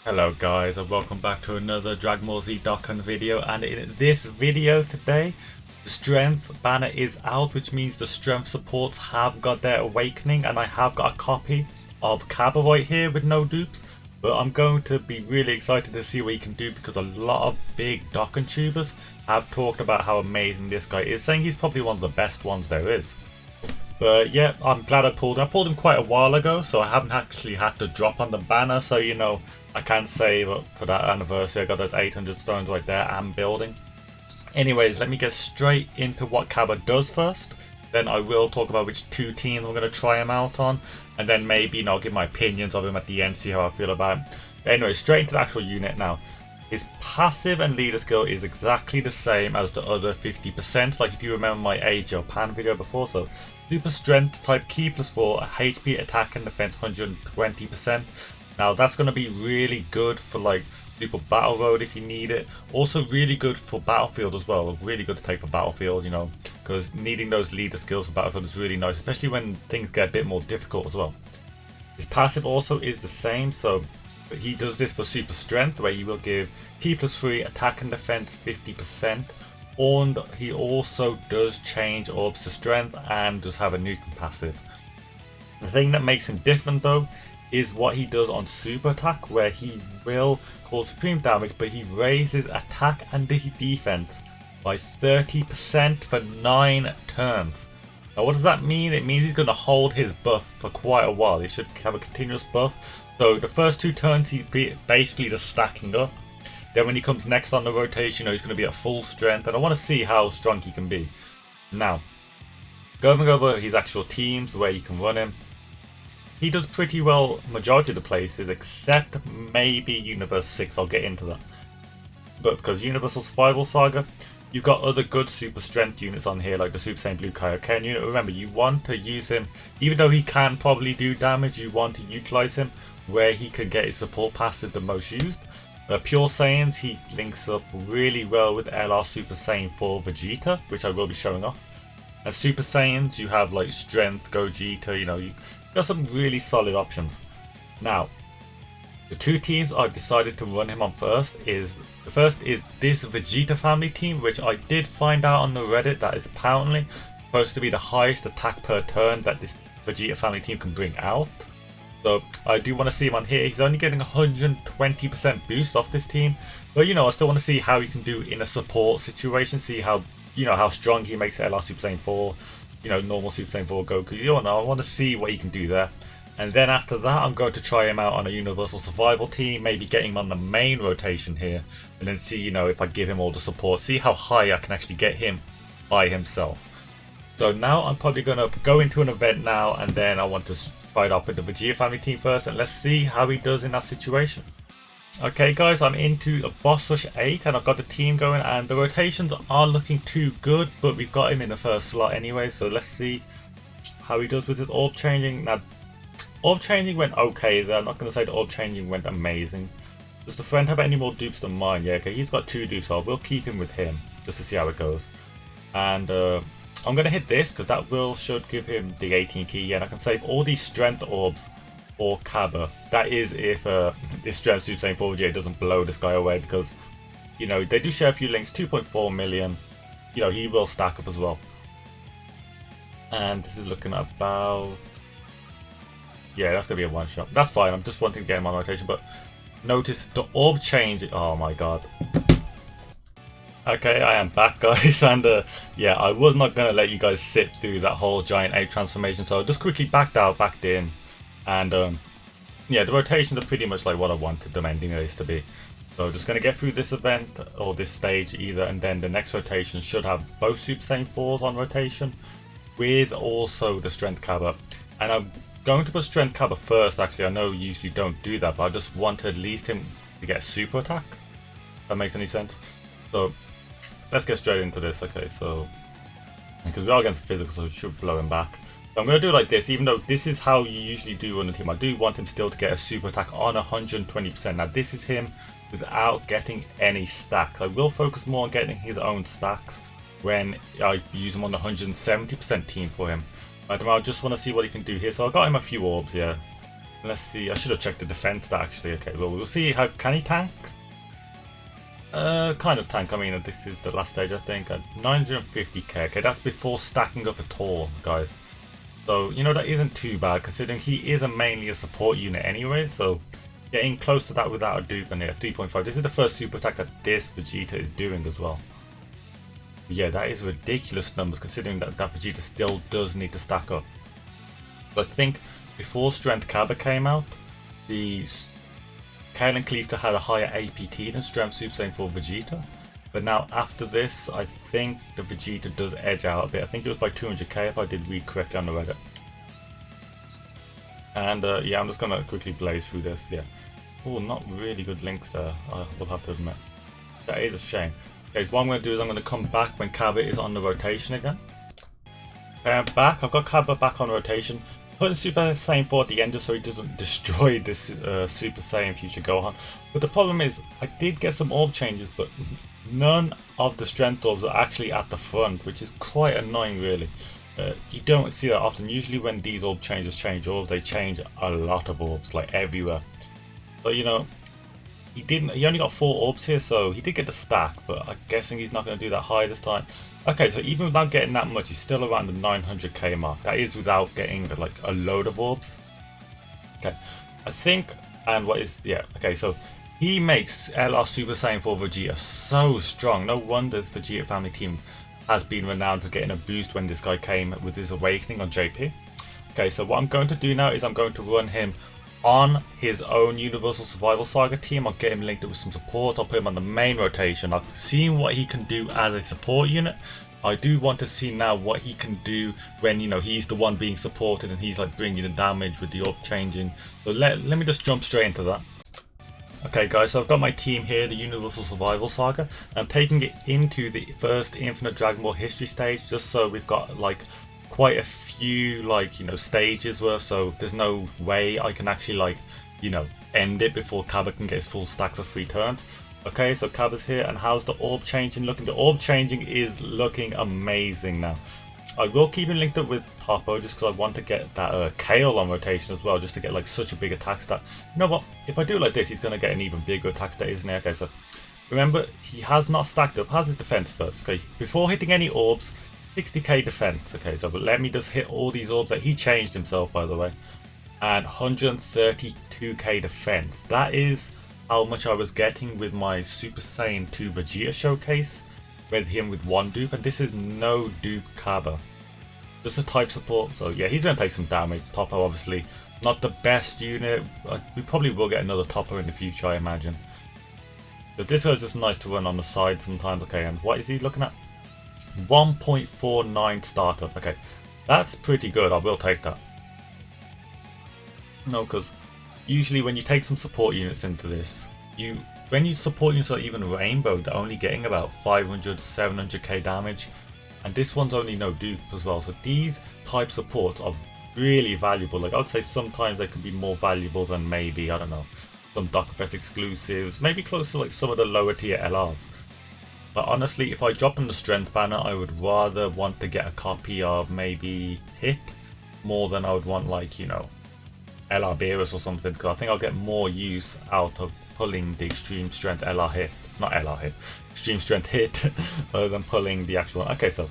Hello guys and welcome back to another Dragon Ball Z Dokkan video, and in this video today the strength banner is out, which means the strength supports have got their awakening, and I have got a copy of CABBA right here with no dupes. But I'm going to be really excited to see what he can do, because a lot of big Dokkan tubers have talked about how amazing this guy is, saying he's probably one of the best ones there is. But yeah, I'm glad I pulled him. I pulled him quite a while ago, so I haven't actually had to drop on the banner. So, you know, I can save up for that anniversary. I got those 800 stones right there and building. Anyways, let me get straight into what CABBA does first. Then I will talk about which two teams I'm going to try him out on. And then maybe, you know, I'll give my opinions of him at the end, see how I feel about him. But anyway, straight into the actual unit now. His passive and leader skill is exactly the same as the other 50%. Like if you remember my AGL Pan video before, so super strength type key +4, HP attack and defense 120%. Now that's going to be really good for like super battle road if you need it. Also really good for battlefield as well. Really good to take for battlefield, you know, because needing those leader skills for battlefield is really nice, especially when things get a bit more difficult as well. His passive also is the same, so he does this for super strength, where he will give T +3 attack and defense 50%. And he also does change orbs to strength and does have a nuking passive. The thing that makes him different though is what he does on super attack, where he will cause supreme damage, but he raises attack and defense by 30% for 9 turns. Now what does that mean? It means he's going to hold his buff for quite a while. He should have a continuous buff. So the first 2 turns he's basically just stacking up. Then when he comes next on the rotation, you know, he's going to be at full strength, and I want to see how strong he can be. Now, going over his actual teams, where you can run him, he does pretty well majority of the places, except maybe Universe 6, I'll get into that. But because Universal Survival Saga, you've got other good super strength units on here, like the Super Saiyan Blue Kaioken unit. Remember, you want to use him, even though he can probably do damage, you want to utilize him where he can get his support passive the most used. Pure Saiyans, he links up really well with LR Super Saiyan 4 Vegeta, which I will be showing off. And Super Saiyans, you have like Strength, Gogeta, you know, you got some really solid options. Now, the 2 teams I've decided to run him on first is, the first is this Vegeta family team, which I did find out on the Reddit that is apparently supposed to be the highest attack per turn that this Vegeta family team can bring out. So I do want to see him on here. He's only getting 120% boost off this team, but you know, I still want to see how he can do in a support situation. See how, you know, how strong he makes LR Super Saiyan 4, you know, normal Super Saiyan 4 Goku. You don't know. I want to see what he can do there. And then after that, I'm going to try him out on a Universal Survival team, maybe getting him on the main rotation here, and then see, you know, if I give him all the support, see how high I can actually get him by himself. So now I'm probably going to go into an event now, and then I want to fight up with the Vegeta family team first, and let's see how he does in that situation. Okay guys, I'm into a Boss Rush 8 and I've got the team going, and the rotations aren't looking too good, but we've got him in the first slot anyway, so let's see how he does with his orb changing. Now, orb changing went okay there. I'm not going to say the orb changing went amazing. Does the friend have any more dupes than mine? Yeah, okay, he's got 2 dupes, so we'll keep him with him just to see how it goes. And I'm going to hit this because that should give him the 18 key, and I can save all these strength orbs for CABBA. That is if this strength Super Saiyan 4 Vegeta doesn't blow this guy away, because, you know, they do share a few links, 2.4 million. You know, he will stack up as well. And this is looking at about, yeah, that's going to be a one shot. That's fine, I'm just wanting to get him on rotation, but notice the orb change. Oh my god. Okay, I am back guys, and yeah, I was not going to let you guys sit through that whole giant ape transformation, so I just quickly backed in, and yeah, the rotations are pretty much like what I wanted them ending race to be. So just going to get through this event, or this stage either, and then the next rotation should have both Super Saiyan 4s on rotation, with also the Strength CABBA. And I'm going to put Strength CABBA first, actually. I know you usually don't do that, but I just want at least him to get a super attack, if that makes any sense. So let's get straight into this. Okay, so because we are against physical, so it should blow him back. So I'm going to do it like this, even though this is how you usually do run the team. I do want him still to get a super attack on 120%. Now this is him without getting any stacks. I will focus more on getting his own stacks when I use him on the 170% team for him. I just want to see what he can do here. So I got him a few orbs here. Let's see, I should have checked the defense stat actually. Okay, well, we'll see how can he tank. Kind of tank. I mean, this is the last stage, I think, at 950k. Okay, that's before stacking up at all, guys. So, you know, that isn't too bad considering he is mainly a support unit anyway. So, getting close to that without a dupe and 3.5. This is the first super attack that this Vegeta is doing as well. Yeah, that is ridiculous numbers considering that Vegeta still does need to stack up. But I think before Strength CABBA came out, the Kale and Cleaver had a higher APT than Strength Super Saiyan 4 Vegeta. But now after this, I think the Vegeta does edge out a bit. I think it was by 200k if I did read correctly on the Reddit. And yeah, I'm just gonna quickly blaze through this. Yeah. Oh, not really good links there, I will have to admit. That is a shame. Okay, so what I'm going to do is I'm going to come back when CABBA is on the rotation again. Okay, I'm back. I've got CABBA back on rotation. Putting Super Saiyan 4 at the end just so he doesn't destroy this Super Saiyan future Gohan. But the problem is, I did get some orb changes, but none of the strength orbs are actually at the front, which is quite annoying really. You don't see that often. Usually when these orb changes change orbs, they change a lot of orbs, like everywhere. But you know, he only got 4 orbs here, so he did get the stack, but I'm guessing he's not going to do that high this time. Okay, so even without getting that much, he's still around the 900k mark. That is without getting like a load of orbs. Okay, I think, and what is, yeah, okay, so he makes LR Super Saiyan 4 Vegeta so strong. No wonder this Vegeta family team has been renowned for getting a boost when this guy came with his awakening on JP. Okay, so what I'm going to do now is I'm going to run him on his own Universal Survival Saga team. I'll get him linked up with some support. I'll put him on the main rotation. I've seen what he can do as a support unit. I do want to see now what he can do when, you know, he's the one being supported and he's like bringing the damage with the orb changing. So let me just jump straight into that. Okay guys, so I've got my team here, the Universal Survival Saga. I'm taking it into the first Infinite Dragon Ball history stage just so we've got like quite a few, like, you know, stages worth, so there's no way I can actually, like, you know, end it before CABBA can get his full stacks of free turns. Okay, so CABBA's here, and how's the orb changing looking? The orb changing is looking amazing now. I will keep him linked up with Topo just because I want to get that Kale on rotation as well, just to get like such a big attack stat. You know what, if I do it like this, he's going to get an even bigger attack stat, isn't he? Okay, so remember, he has not stacked up. How's his defense first? Okay, before hitting any orbs, 60k defense. Okay, so but let me just hit all these orbs that he changed himself, by the way, and 132k defense. That is how much I was getting with my Super Saiyan 2 Vegeta showcase with him with 1 dupe, and this is no dupe CABBA, just a type support. So yeah, he's gonna take some damage. Topo obviously not the best unit. We probably will get another Topo in the future, I imagine, but this guy's just nice to run on the side sometimes. Okay, and what is he looking at? 1.49 startup. Okay, that's pretty good. I will take that. No, because usually when you take some support units into this, when you support units, or even Rainbow, they're only getting about 500 700k damage, and this one's only no dupe as well. So these type supports are really valuable. Like, I'd say sometimes they could be more valuable than maybe, I don't know, some Dokkan exclusives, maybe close to like some of the lower tier LRs. But honestly, if I drop in the strength banner, I would rather want to get a copy of maybe Hit more than I would want, like, you know, LR Beerus or something, because I think I'll get more use out of pulling the Extreme Strength LR Hit, not LR Hit, Extreme Strength Hit, than pulling the actual one. Okay, so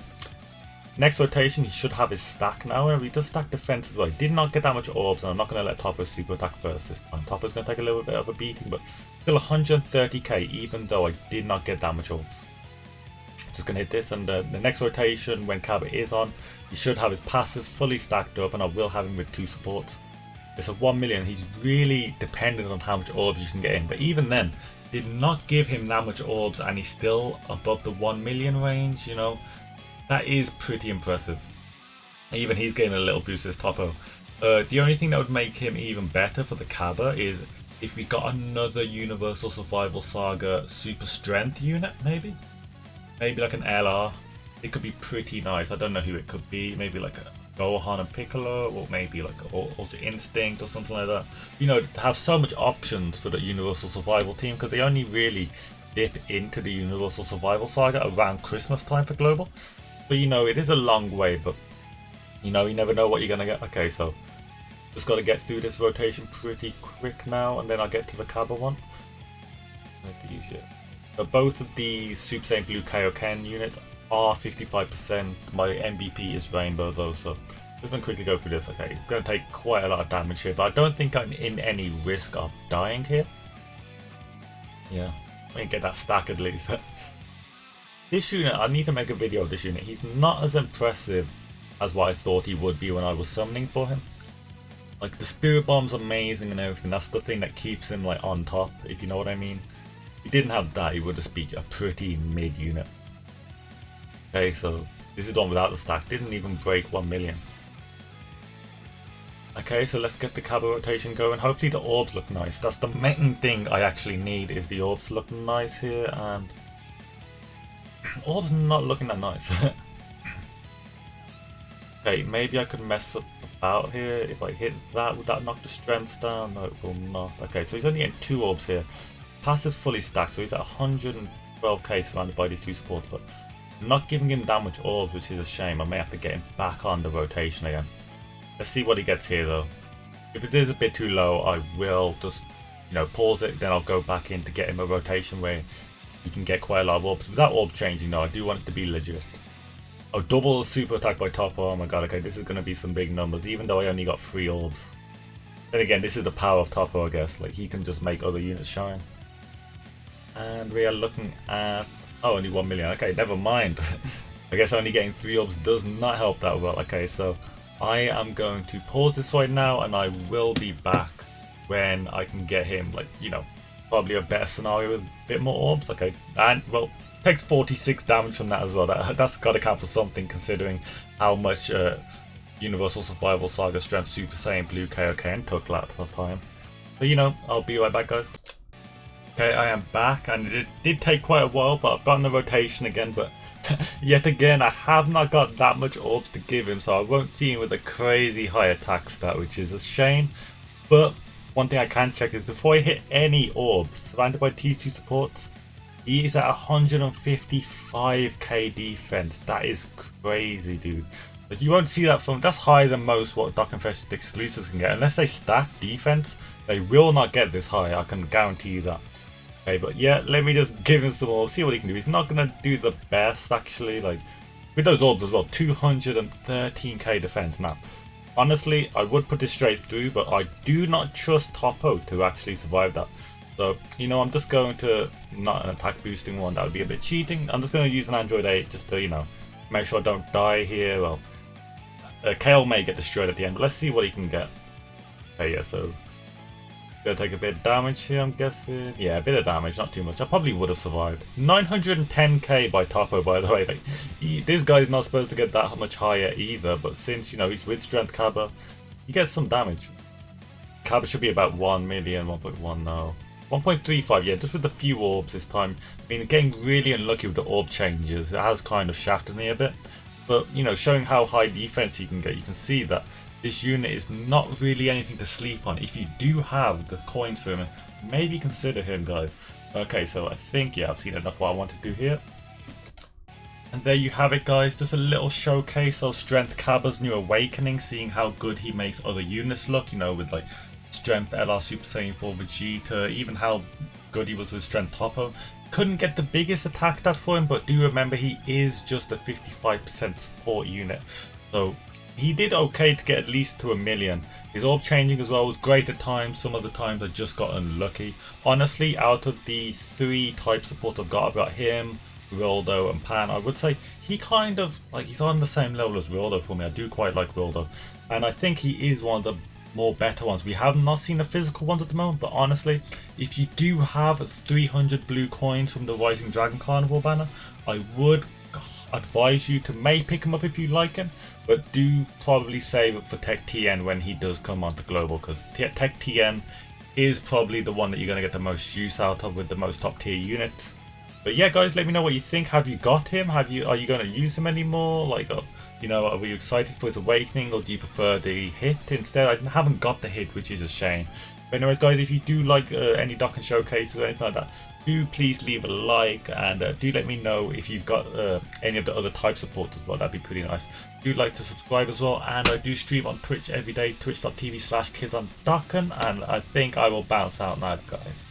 next rotation, he should have his stack now. He does stack defense as well. He did not get that much orbs, and I'm not going to let Topo super attack first this time. Topo's going to take a little bit of a beating, but still 130k, even though I did not get that much orbs. Just going to hit this, and the next rotation, when CABBA is on, he should have his passive fully stacked up, and I will have him with 2 supports. It's a 1 million. He's really dependent on how much orbs you can get in, but even then, did not give him that much orbs, and he's still above the 1 million range. You know, that is pretty impressive. Even he's getting a little boost as Topo. The only thing that would make him even better for the CABBA is if we got another Universal Survival Saga Super Strength unit, maybe like an LR. It could be pretty nice. I don't know who it could be. Maybe like a Gohan and Piccolo, or maybe like Ultra Instinct or something like that. You know, to have so much options for the Universal Survival team, because they only really dip into the Universal Survival Saga around Christmas time for Global. But you know, it is a long way, but you know, you never know what you're gonna get. Okay, so Just got to get through this rotation pretty quick now, and then I'll get to the CABBA one. So both of these Super Saiyan Blue Kaioken units are 55%. My MVP is Rainbow though, so just gonna quickly go through this. Okay, it's gonna take quite a lot of damage here, but I don't think I'm in any risk of dying here. Yeah, I can get that stack at least. This unit, I need to make a video of this unit. He's not as impressive as what I thought he would be when I was summoning for him. Like, the Spirit Bomb's amazing and everything. That's the thing that keeps him like on top, if you know what I mean. If he didn't have that, he would just be a pretty mid unit. Okay, so this is the one without the stack. Didn't even break 1 million. Okay, so let's get the CABBA rotation going. Hopefully the orbs look nice. That's the main thing I actually need, is the orbs looking nice here, and orbs not looking that nice. Okay, maybe I could mess up about here. If I hit that, would that knock the strengths down? No, it will not. Okay, so he's only getting 2 orbs here. Pass is fully stacked, so he's at 112k surrounded by these 2 supports, but I'm not giving him that much orbs, which is a shame. I may have to get him back on the rotation again. Let's see what he gets here though. If it is a bit too low, I will just, you know, pause it, then I'll go back in to get him a rotation where he can get quite a lot of orbs. Without orb changing though, I do want it to be legit. Oh, double super attack by Toppo. Oh my god, okay, this is going to be some big numbers, even though I only got 3 orbs. Then again, this is the power of Toppo, I guess. Like, he can just make other units shine. And we are looking at... oh, only 1 million. Okay, never mind. I guess only getting 3 orbs does not help that well. Okay, so I am going to pause this right now, and I will be back when I can get him, like, you know, probably a better scenario with a bit more orbs. Okay, and, well... takes 46 damage from that as well. That's got to count for something, considering how much Universal Survival Saga Strength Super Saiyan Blue Kaioken took last time. So, you know, I'll be right back, guys. Okay, I am back, and it did take quite a while, but I've gotten a rotation again. But yet again, I have not got that much orbs to give him, so I won't see him with a crazy high attack stat, which is a shame. But one thing I can check is before I hit any orbs surrounded by T2 supports, he is at 155k defense. That is crazy, dude. But you won't see that from... that's higher than most what Dokkan Fest exclusives can get. Unless they stack defense, they will not get this high. I can guarantee you that. Okay, but yeah, let me just give him some orbs, see what he can do. He's not going to do the best, actually. Like, with those orbs as well, 213k defense. Now, honestly, I would put this straight through, but I do not trust Toppo to actually survive that. So, you know, I'm just going to, not an attack boosting one, that would be a bit cheating. I'm just going to use an Android 8 just to, you know, make sure I don't die here. Well, Kale may get destroyed at the end, but let's see what he can get. Okay, yeah, so, gonna take a bit of damage here, I'm guessing. Yeah, a bit of damage, not too much. I probably would have survived. 910k by Toppo, by the way. Like, this guy's not supposed to get that much higher either, but since, you know, he's with Strength CABBA, he gets some damage. CABBA should be about 1 million, 1.1 now. 1.35, yeah, just with a few orbs this time. I mean, getting really unlucky with the orb changes. It has kind of shafted me a bit. But, you know, showing how high defense he can get, you can see that this unit is not really anything to sleep on. If you do have the coins for him, maybe consider him, guys. Okay, so I think, yeah, I've seen enough what I want to do here. And there you have it, guys. Just a little showcase of Strength CABBA's new awakening, seeing how good he makes other units look, you know, with like Strength LR Super Saiyan 4 Vegeta, even how good he was with Strength Toppo. Couldn't get the biggest attack stats for him, but do remember he is just a 55% support unit. So he did okay to get at least to 1 million. His orb changing as well was great at times. Some of the times I just got unlucky. Honestly, out of the 3 type supports I've got him, Rildo and Pan. I would say he kind of, like, he's on the same level as Rildo for me. I do quite like Rildo. And I think he is one of the more better ones. We have not seen the physical ones at the moment, but honestly, if you do have 300 blue coins from the Rising Dragon Carnival banner, I would advise you to pick him up if you like him, but do probably save it for Tech TN when he does come onto Global, because Tech TN is probably the one that you're going to get the most use out of with the most top tier units. But yeah, guys, let me know what you think. Have you got him? Are you going to use him anymore? Like, you know, are you excited for his awakening, or do you prefer the hit instead? I haven't got the hit, which is a shame. But anyways guys, if you do like any Dokkan showcases or anything like that, do please leave a like, and do let me know if you've got any of the other type supports as well. That'd be pretty nice. Do like to subscribe as well, and I do stream on Twitch every day, twitch.tv/Kizandokkan, and I think I will bounce out now guys.